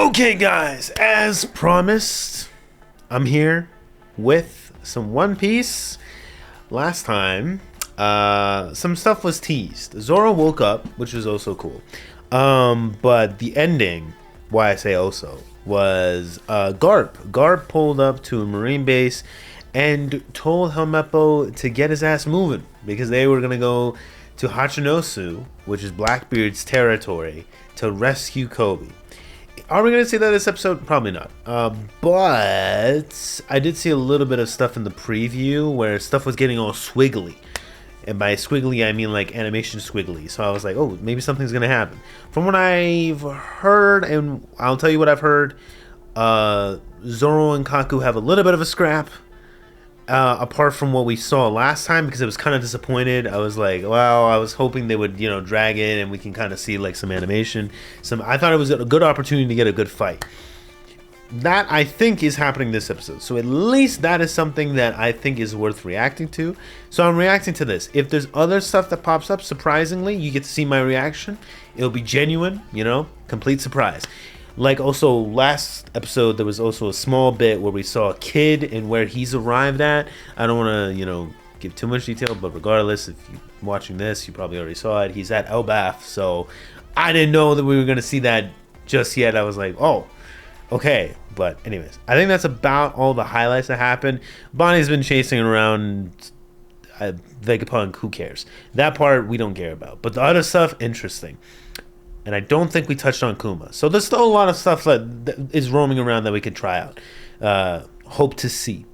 Okay, guys, as promised, I'm here with some One Piece. Last time, some stuff was teased. Zoro woke up, which was also cool. But the ending, why I say also, was Garp. Garp pulled up to a marine base and told Helmeppo to get his ass moving because they were gonna go to Hachinosu, which is Blackbeard's territory, to rescue Kobe. Are we going to see that this episode? Probably not. But I did see a little bit of stuff in the preview where stuff was getting all squiggly. And by squiggly, I mean like animation squiggly. So I was like, oh, maybe something's going to happen. From what I've heard, and I'll tell you what I've heard, Zoro and Kaku have a little bit of a scrap. Apart from what we saw last time, because it was kind of disappointed. I was like, wow, I was hoping they would, drag it and we can kind of see like some animation. I thought it was a good opportunity to get a good fight. That I think is happening this episode. So at least that is something that I think is worth reacting to. So I'm reacting to this. If there's other stuff that pops up, surprisingly, you get to see my reaction. It'll be genuine, complete surprise. Like also last episode, there was also a small bit where we saw a kid and where he's arrived at. I don't want to, give too much detail, but regardless, if you're watching this, you probably already saw it. He's at Elbath, so I didn't know that we were going to see that just yet. I was like, oh, okay. But anyways, I think that's about all the highlights that happened. Bonnie's been chasing around Vegapunk, who cares? That part we don't care about. But the other stuff, interesting. And I don't think we touched on Kuma. So there's still a lot of stuff that is roaming around that we could try out. Hope to see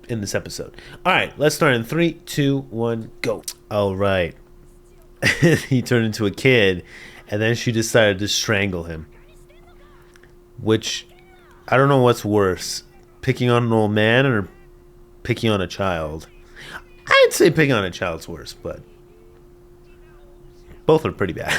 in this episode. All right, let's start in 3, 2, 1, go. All right. He turned into a kid, and then she decided to strangle him. Which, I don't know what's worse. Picking on an old man or picking on a child. I'd say picking on a child's worse, but both are pretty bad.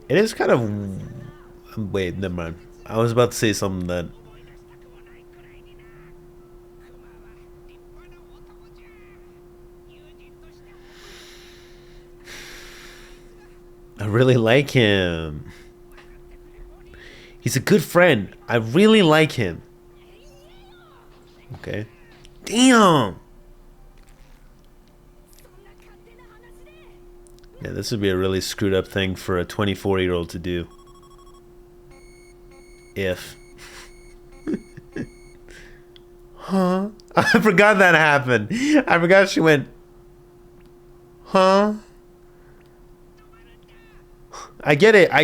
It is kind of... Wait, never mind. I was about to say something that... I really like him. He's a good friend. I really like him. Okay. Damn! Yeah, this would be a really screwed up thing for a 24-year-old to do. If. Huh? I forgot that happened. I forgot she went, huh? I get it. I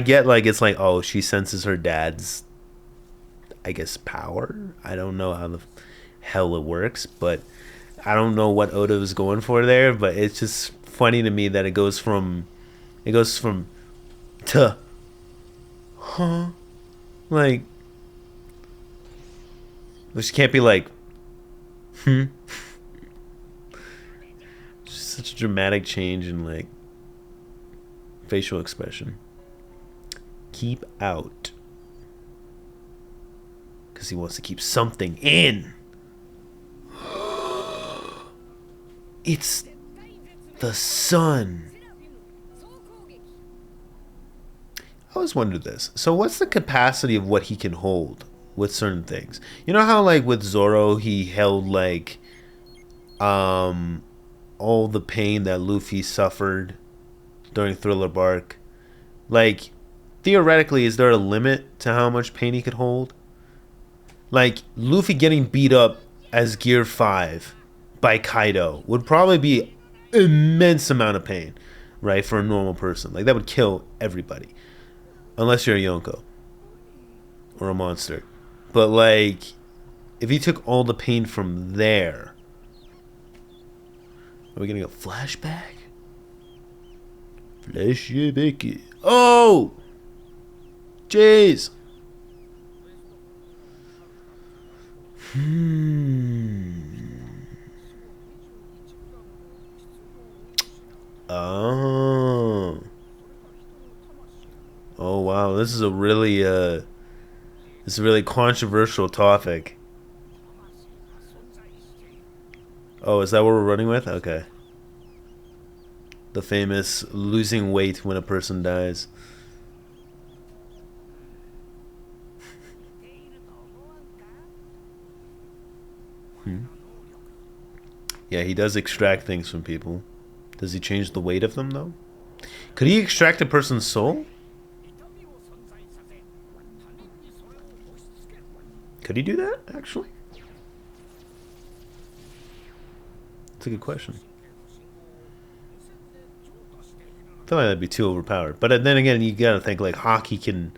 get like, it's like, oh, she senses her dad's, I guess, power. I don't know how the hell it works, but I don't know what Oda was going for there, but it's just funny to me that it goes from to huh, like, which can't be like just such a dramatic change in like facial expression. Keep out, because he wants to keep something in. It's the sun. I always wondered this. So what's the capacity of what he can hold with certain things? You know how like with Zoro he held like all the pain that Luffy suffered during Thriller Bark? Like theoretically, is there a limit to how much pain he could hold? Like Luffy getting beat up as Gear 5 by Kaido would probably be immense amount of pain, right, for a normal person. Like that would kill everybody, unless you're a Yonko or a monster. But like, if you took all the pain from there, are we getting a flashback? Flashback. Oh, jeez. Oh. Oh wow, this is a really controversial topic. Oh, is that what we're running with? Okay. The famous losing weight when a person dies. Hmm. Yeah, he does extract things from people. Does he change the weight of them, though? Could he extract a person's soul? Could he do that, actually? That's a good question. I feel like that'd be too overpowered. But then again, you gotta think, like, hockey can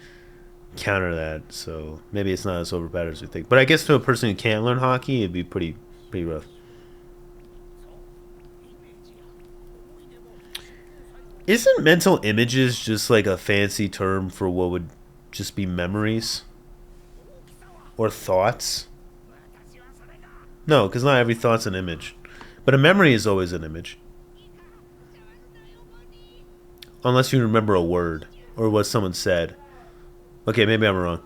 counter that, so maybe it's not as overpowered as we think. But I guess to a person who can't learn hockey, it'd be pretty rough. Isn't mental images just like a fancy term for what would just be memories or thoughts? No, because not every thought's an image, but a memory is always an image, unless you remember a word or what someone said. Okay, maybe I'm wrong.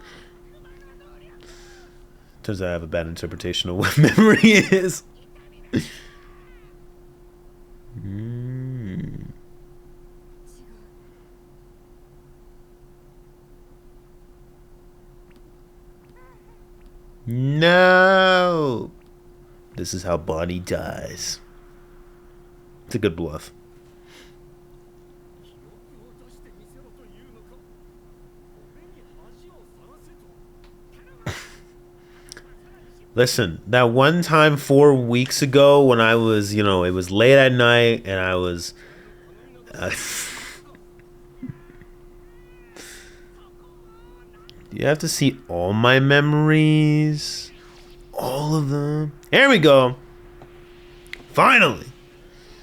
Turns out I have a bad interpretation of what memory is. Mm. No! This is how Bonnie dies. It's a good bluff. Listen, that one time 4 weeks ago when I was, it was late at night and I was. You have to see all my memories. All of them. Here we go. Finally.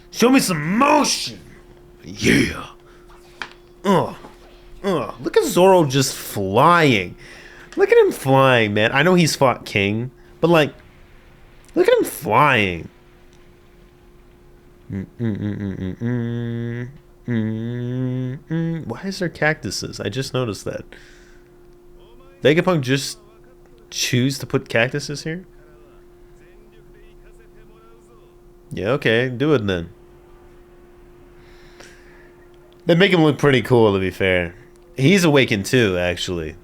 Show me some motion. Yeah. Look at Zoro just flying. Look at him flying, man. I know he's fought King, but like, look at him flying. Why is there cactuses? I just noticed that. Vegapunk just choose to put cactuses here? Yeah, okay, do it then. They make him look pretty cool, to be fair. He's awakened too, actually.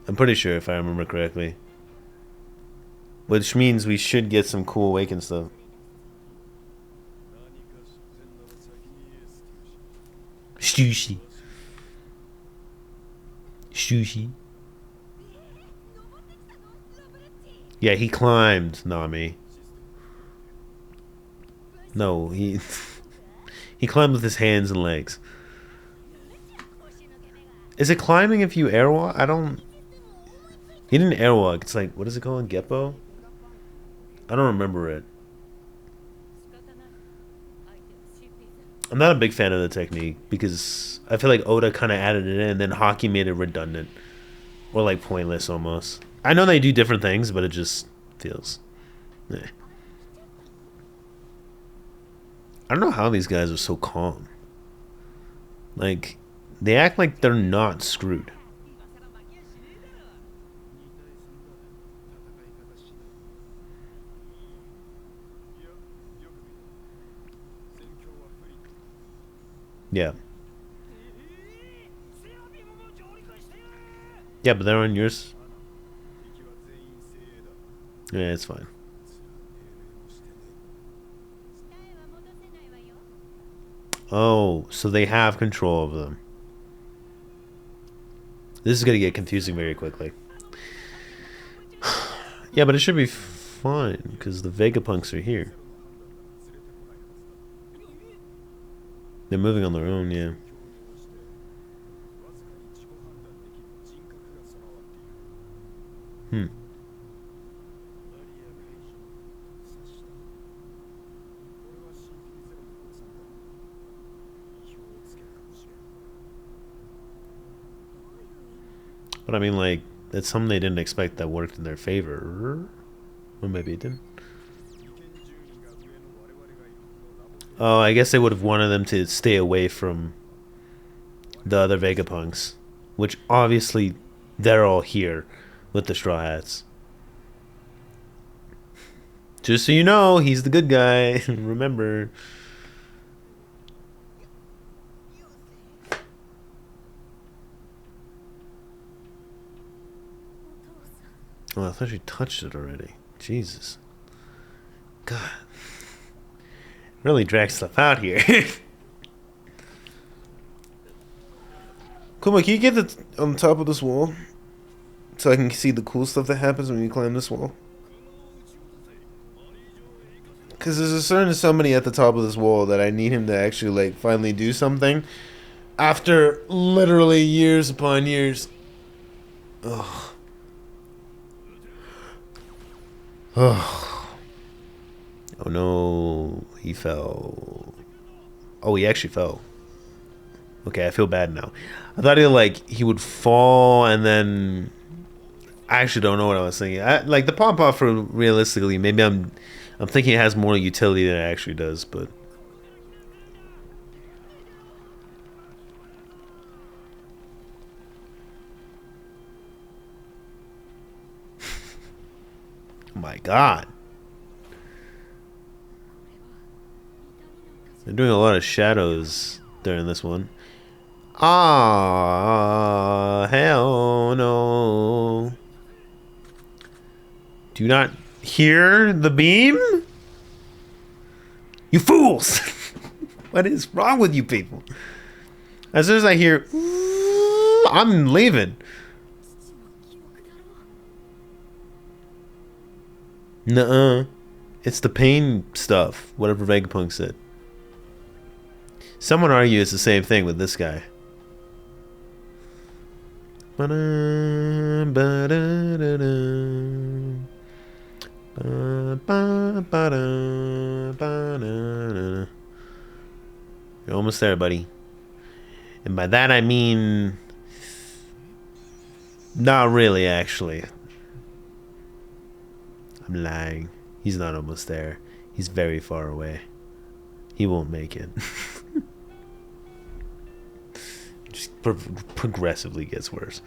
I'm pretty sure, if I remember correctly. Which means we should get some cool awakened stuff. Stussy. Stussy. Yeah, he climbed, Nami. No, he he climbed with his hands and legs. Is it climbing if you airwalk? I don't. He didn't airwalk. It's like, what is it called? Geppo? I don't remember it. I'm not a big fan of the technique because I feel like Oda kind of added it in and then Hockey made it redundant. Or like pointless almost. I know they do different things, but it just feels. Eh. I don't know how these guys are so calm. Like, they act like they're not screwed. Yeah. Yeah, but they're on yours. Yeah, it's fine. Oh, so they have control of them. This is gonna get confusing very quickly. Yeah, but it should be fine because the Vegapunks are here. They're moving on their own, yeah. Hmm. But I mean, like, that's something they didn't expect that worked in their favor. Or maybe it didn't. Oh, I guess they would have wanted them to stay away from the other Vegapunks. Which, obviously, they're all here with the Straw Hats. Just so you know, he's the good guy. Remember. Oh, I thought you touched it already. Jesus. God. Really drag stuff out here. Kuma, can you get on top of this wall? So I can see the cool stuff that happens when you climb this wall? Because there's a certain somebody at the top of this wall that I need him to actually, like, finally do something. After literally years upon years. Ugh. Ugh. Oh no, he fell. Oh, he actually fell. Okay, I feel bad now. I thought he would fall and then I actually don't know what I was thinking. Like the pop off for realistically, maybe I'm thinking it has more utility than it actually does, but oh my god. They're doing a lot of shadows during this one. Ah, hell no. Do you not hear the beam? You fools! What is wrong with you people? As soon as I hear, I'm leaving. Nuh-uh. It's the pain stuff, whatever Vegapunk said. Someone argues it's the same thing with this guy. You're almost there, buddy. And by that I mean... not really, actually. I'm lying. He's not almost there. He's very far away. He won't make it. Just progressively gets worse.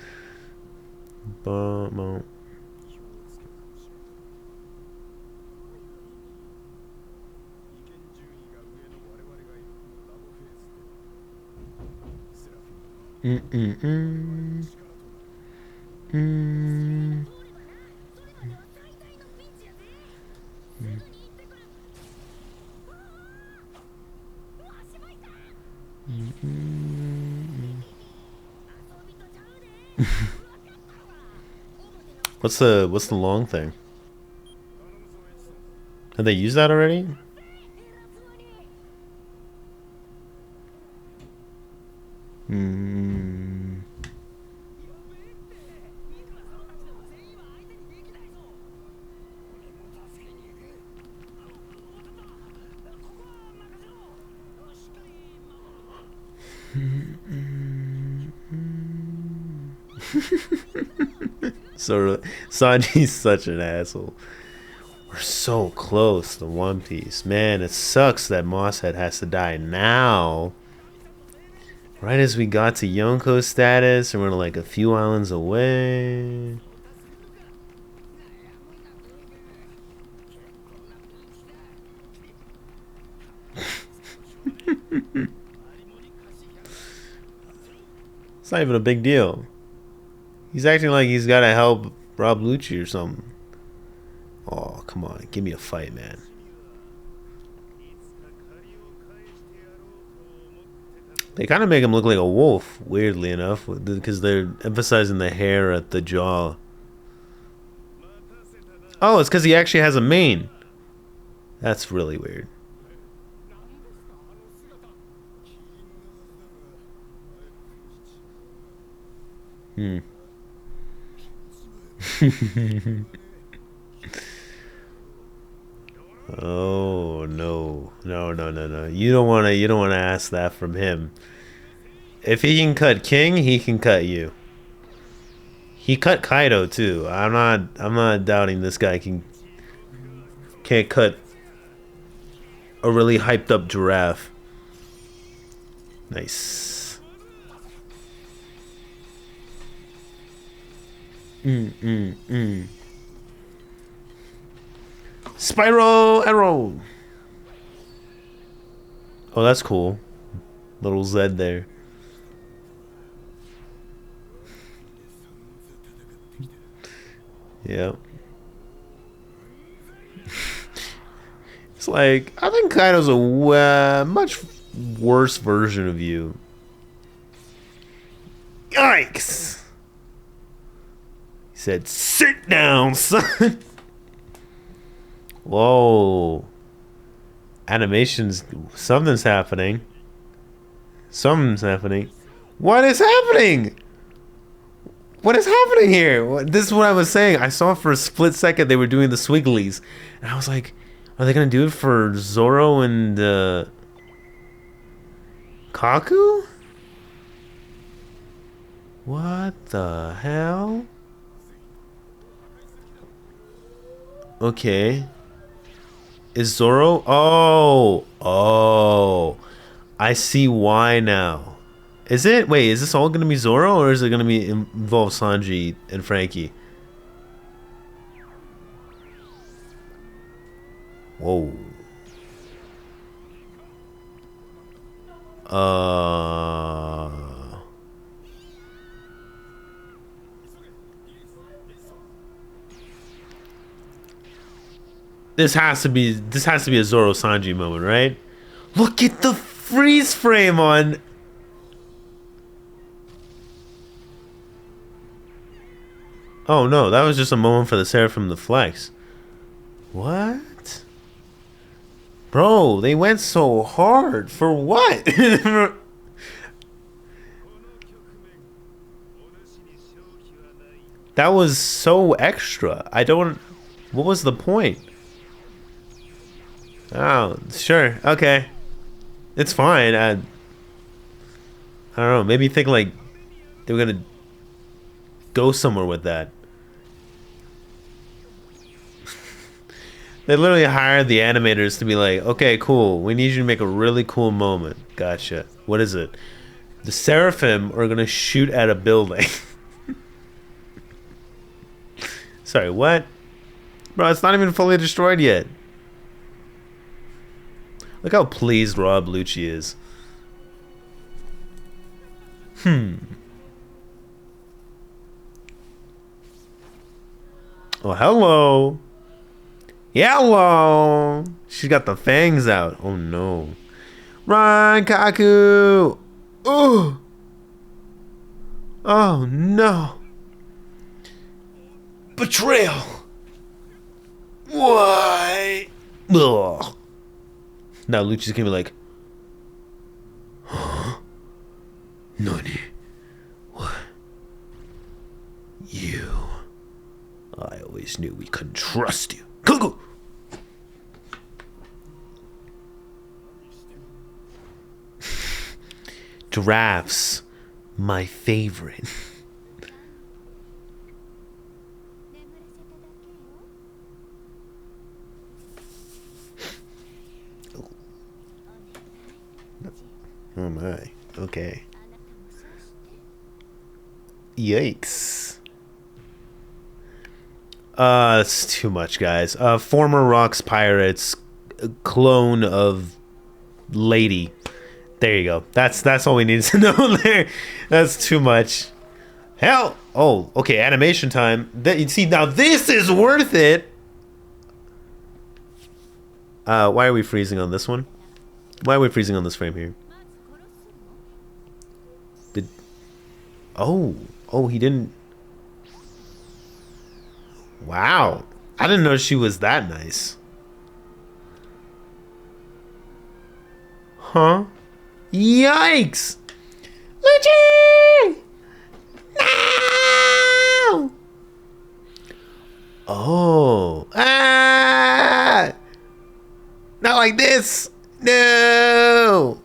But... What's the long thing? Have they used that already? So Sanji's such an asshole. We're so close to One Piece. Man, it sucks that Mosshead has to die now. Right as we got to Yonko status and we're like a few islands away. It's not even a big deal. He's acting like he's got to help Rob Lucci or something. Oh, come on. Give me a fight, man. They kind of make him look like a wolf, weirdly enough, because they're emphasizing the hair at the jaw. Oh, it's because he actually has a mane. That's really weird. Oh no. No. You don't wanna ask that from him. If he can cut King, he can cut you. He cut Kaido too. I'm not doubting this guy can't cut a really hyped up giraffe. Nice. Spiral arrow. Oh, that's cool. Little Z there. Yeah. It's like, I think Kaido's a much worse version of you. Yikes! He said, sit down, son! Whoa. Animations, something's happening. Something's happening. What is happening? What is happening here? This is what I was saying. I saw for a split second they were doing the swigglies. And I was like, are they going to do it for Zoro and Kaku? What the hell? Okay. Is Zoro? Oh. I see why now. Is it? Wait, is this all going to be Zoro or is it going to be involve Sanji and Frankie? Whoa. This has to be a Zoro Sanji moment, right? Look at the freeze frame on. Oh no, that was just a moment for the Seraphim to flex. What? Bro, they went so hard. For what? That was so extra. I don't... What was the point? Oh, sure. Okay. It's fine. I don't know. Maybe think like they were gonna go somewhere with that. They literally hired the animators to be like, okay, cool. We need you to make a really cool moment. Gotcha. What is it? The Seraphim are gonna shoot at a building. Sorry, what? Bro, it's not even fully destroyed yet. Look how pleased Rob Lucci is. Oh, hello. Hello. She's got the fangs out. Oh, no. Run, Kaku. Ooh. Oh, no. Betrayal. Why? Ugh. Now Lucci's gonna be like, huh? Nani? What? You. I always knew we couldn't trust you. Cuckoo! Giraffes. My favorite. Oh my. Okay. Yikes. It's too much, guys. Former Rocks Pirates, clone of Lady. There you go. That's all we need to know there. That's too much. Hell. Oh, okay. Animation time. You see, now this is worth it. Why are we freezing on this one? Why are we freezing on this frame here? Oh, he didn't. Wow. I didn't know she was that nice. Huh? Yikes! Lucci! No! Oh. Ah! Not like this. No!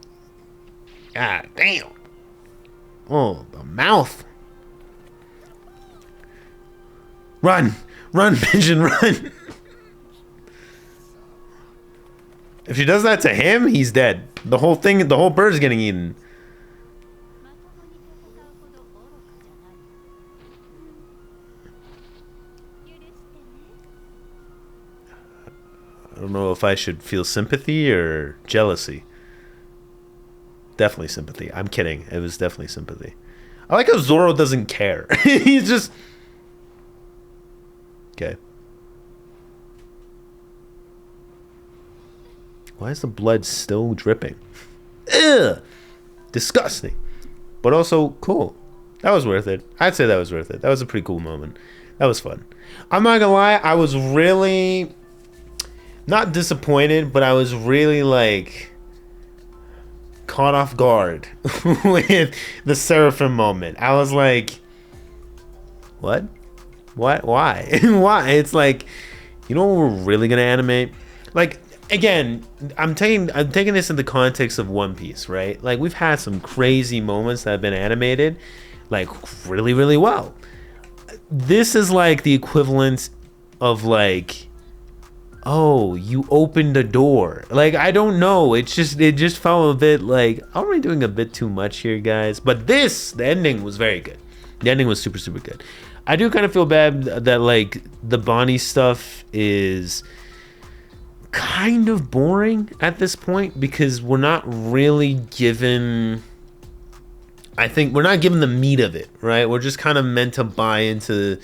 God damn. Oh, the mouth. Run! Run, pigeon, run! If she does that to him, he's dead. The whole thing, the whole bird is getting eaten. I don't know if I should feel sympathy or jealousy. Definitely sympathy. I'm kidding. It was definitely sympathy. I like how Zoro doesn't care. He's just... Okay. Why is the blood still dripping? Ugh! Disgusting. But also cool. That was worth it. I'd say that was worth it. That was a pretty cool moment. That was fun. I'm not gonna lie, I was really not disappointed, but I was really like caught off guard with the Seraphim moment. I was like, what? What? Why? Why? It's like, you know what we're really gonna animate? Like, again, I'm taking this in the context of One Piece, right? Like, we've had some crazy moments that have been animated, like, really, really well. This is like the equivalent of like, oh, you opened a door. Like, I don't know. It just felt a bit like, are we doing a bit too much here, guys? But the ending was very good. The ending was super, super good. I do kind of feel bad that like the Bonnie stuff is kind of boring at this point because we're not really given... I think we're not given the meat of it, right? We're just kind of meant to buy into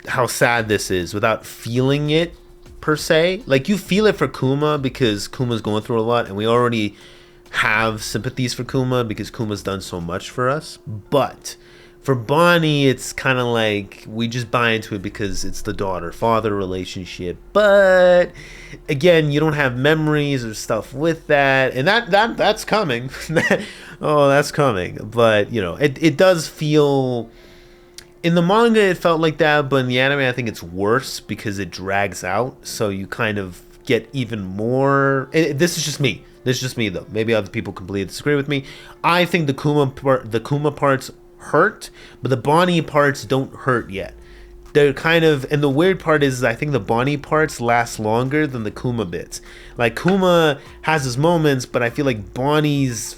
how sad this is without feeling it per se. Like, you feel it for Kuma because Kuma's going through a lot, and we already have sympathies for Kuma because Kuma's done so much for us. But for Bonnie, it's kind of like we just buy into it because it's the daughter-father relationship. But again, you don't have memories or stuff with that, and that's coming. Oh, that's coming. But you know, it does feel... In the manga, it felt like that, but in the anime, I think it's worse because it drags out. So you kind of get even more... This is just me. This is just me, though. Maybe other people completely disagree with me. I think the Kuma parts hurt, but the Bonnie parts don't hurt yet. They're kind of... And the weird part is I think the Bonnie parts last longer than the Kuma bits. Like, Kuma has his moments, but I feel like Bonnie's...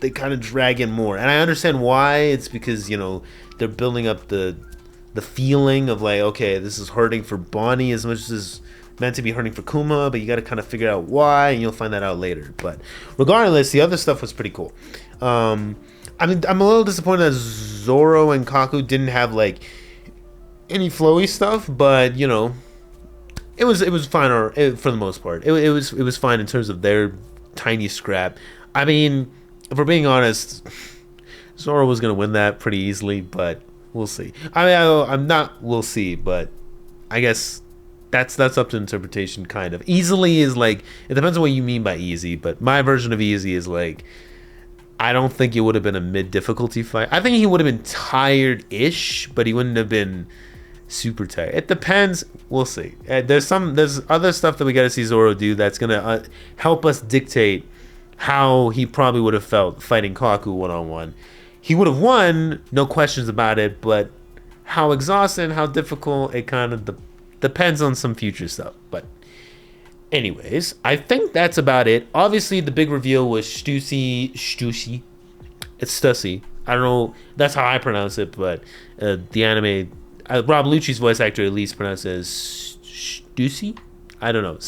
they kind of drag in more, and I understand why. It's because, you know, they're building up the feeling of like, okay, this is hurting for Bonnie as much as it's meant to be hurting for Kuma, but you got to kind of figure out why, and you'll find that out later. But regardless, the other stuff was pretty cool. I mean, I'm a little disappointed that Zoro and Kaku didn't have like any flowy stuff, but you know, it was fine for the most part. It was fine in terms of their tiny scrap. I mean, if we're being honest, Zoro was going to win that pretty easily, but we'll see. I mean, I'm not, we'll see, but I guess that's up to interpretation, kind of. Easily is like, it depends on what you mean by easy, but my version of easy is like, I don't think it would have been a mid-difficulty fight. I think he would have been tired-ish, but he wouldn't have been super tired. It depends. We'll see. There's other stuff that we got to see Zoro do that's going to help us dictate how he probably would have felt fighting Kaku one-on-one. He would have won, no questions about it, but how exhausting, how difficult, it kind of depends on some future stuff. But anyways, I think that's about it. Obviously, the big reveal was Stussy. It's Stussy. I don't know. That's how I pronounce it, but the anime... Rob Lucci's voice actor at least pronounced it as Stussy? I don't know.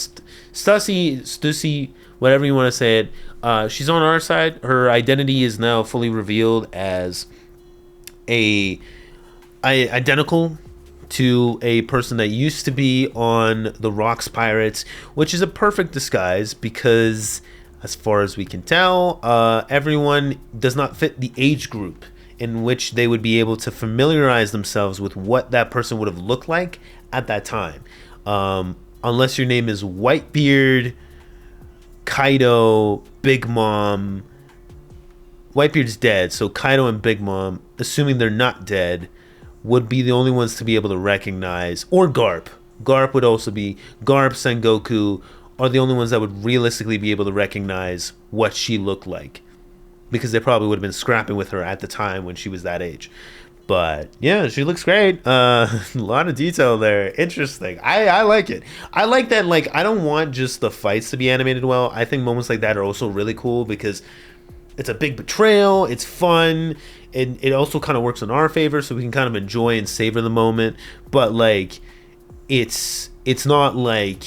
Stussy, whatever you want to say it. She's on our side. Her identity is now fully revealed as identical to a person that used to be on the Rocks Pirates, which is a perfect disguise because, as far as we can tell, everyone does not fit the age group in which they would be able to familiarize themselves with what that person would have looked like at that time. Unless your name is Whitebeard, Kaido, Big Mom. Whitebeard's dead, so Kaido and Big Mom, assuming they're not dead, would be the only ones to be able to recognize, or Garp. Garp would also be, Garp, Sengoku are the only ones that would realistically be able to recognize what she looked like, because they probably would have been scrapping with her at the time when she was that age. But yeah, she looks great. A lot of detail there. Interesting. I like it. I like that. Like, I don't want just the fights to be animated well. I think moments like that are also really cool because it's a big betrayal. It's fun. And it also kind of works in our favor, so we can kind of enjoy and savor the moment. But like, it's not like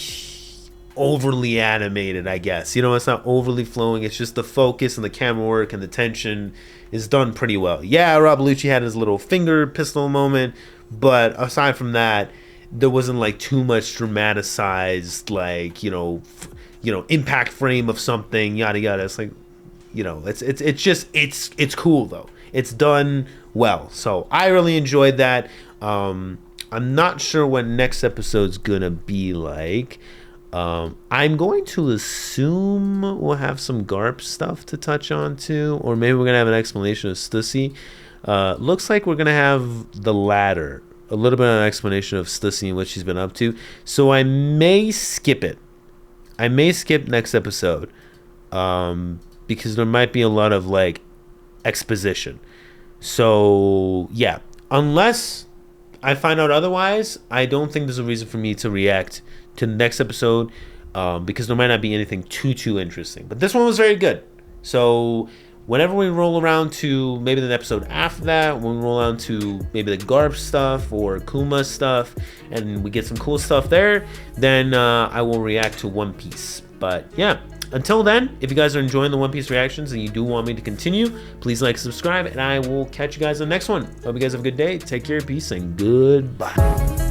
overly animated, I guess. You know, it's not overly flowing. It's just the focus and the camera work and the tension is done pretty well. Yeah, Rob Lucci had his little finger pistol moment, but aside from that, there wasn't like too much dramatized, like, impact frame of something, yada yada. It's like, it's cool though. It's done well. So I really enjoyed that. I'm not sure what next episode's gonna be like. I'm going to assume we'll have some GARP stuff to touch on too, or maybe we're gonna have an explanation of Stussy. Looks like we're gonna have the latter, a little bit of an explanation of Stussy and what she's been up to. So I may skip it. I may skip next episode, because there might be a lot of like exposition. So yeah, unless I find out otherwise, I don't think there's a reason for me to react to the next episode, because there might not be anything too interesting. But this one was very good. So whenever we roll around to maybe the episode after that, when we roll around to maybe the Garp stuff or Kuma stuff, and we get some cool stuff there, then I will react to One Piece. But yeah, until then, if you guys are enjoying the One Piece reactions and you do want me to continue, please like, subscribe, and I will catch you guys on the next one. Hope you guys have a good day. Take care, peace, and goodbye.